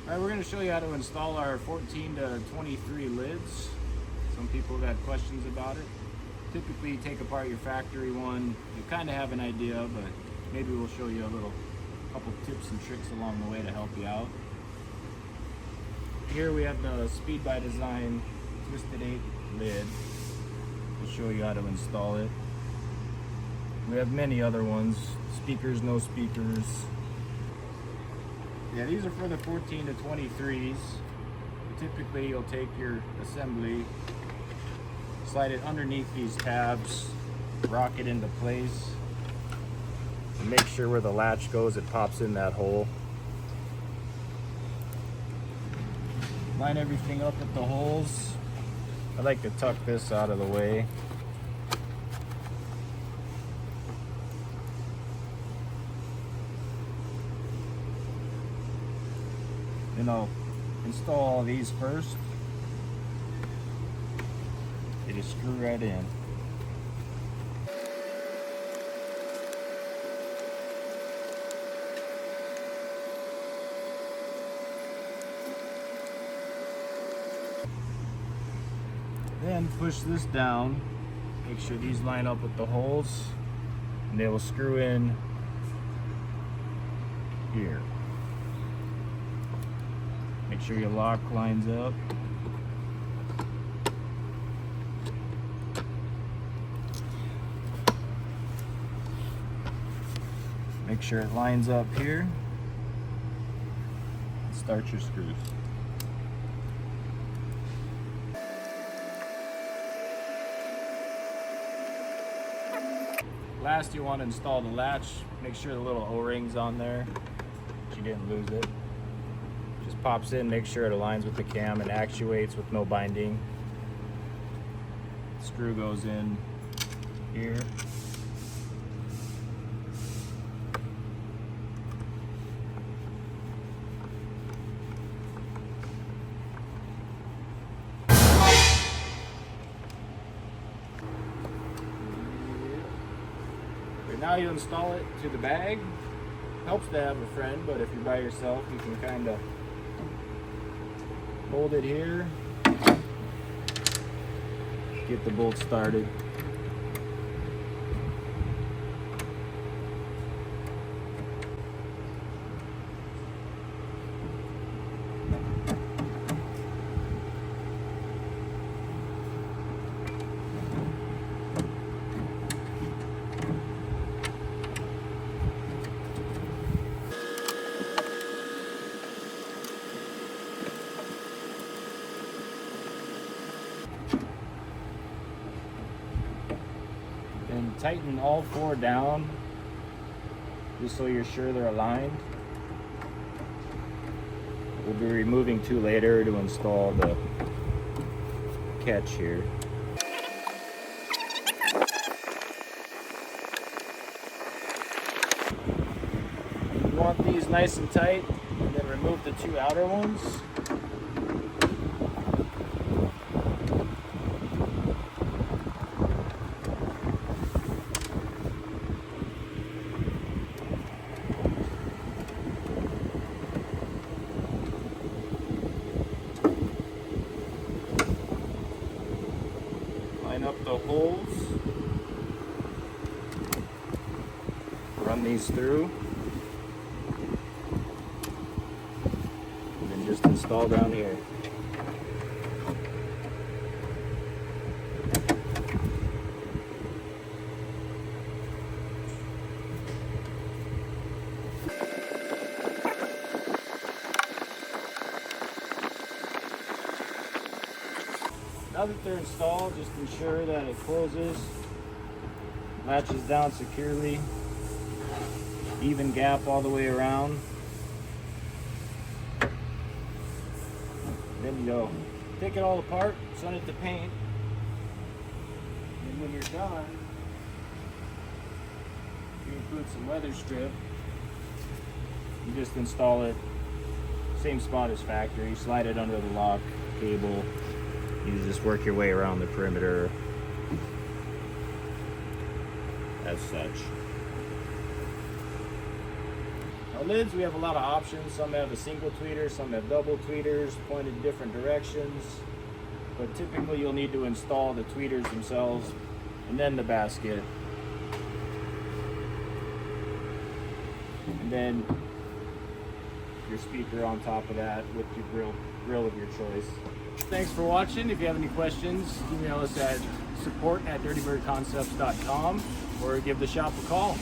Alright, we're going to show you how to install our 14 to 23 lids. Some people have had questions about it. Typically, you take apart your factory one, you kind of have an idea, but maybe we'll show you a couple tips and tricks along the way to help you out. Here we have the Speed by Design Twisted 8 lid. We'll show you how to install it. We have many other ones, speakers, no speakers. Yeah, these are for the 14 to 23s. Typically, you'll take your assembly, slide it underneath these tabs, rock it into place, and make sure where the latch goes, it pops in that hole. Line everything up at the holes. I like to tuck this out of the way. Then I'll install all these first. You just screw right in. Then push this down. Make sure these line up with the holes, and they will screw in here. Make sure your lock lines up. Make sure it lines up here. And start your screws. Last, you want to install the latch. Make sure the little O-ring's on there, that you didn't lose it. Just pops in, make sure it aligns with the cam and actuates with no binding. Screw goes in here. Now you install it to the bag. Helps to have a friend, but if you're by yourself, you can kind of hold it here, get the bolt started. And tighten all four down, just so you're sure they're aligned. We'll be removing two later to install the catch here. You want these nice and tight, and then remove the two outer ones. Line up the holes, run these through, and then just install down here. Now that they're installed, just ensure that it closes, latches down securely, even gap all the way around. Then you go take it all apart, send it to paint, and when you're done, you include some weather strip. You just install it, same spot as factory, slide it under the lock cable. You just work your way around the perimeter as such. Our lids, we have a lot of options. Some have a single tweeter, some have double tweeters pointed in different directions. But typically you'll need to install the tweeters themselves and then the basket. And then your speaker on top of that with your grill of your choice. Thanks for watching. If you have any questions, email us at support@dirtybirdconcepts.com or give the shop a call.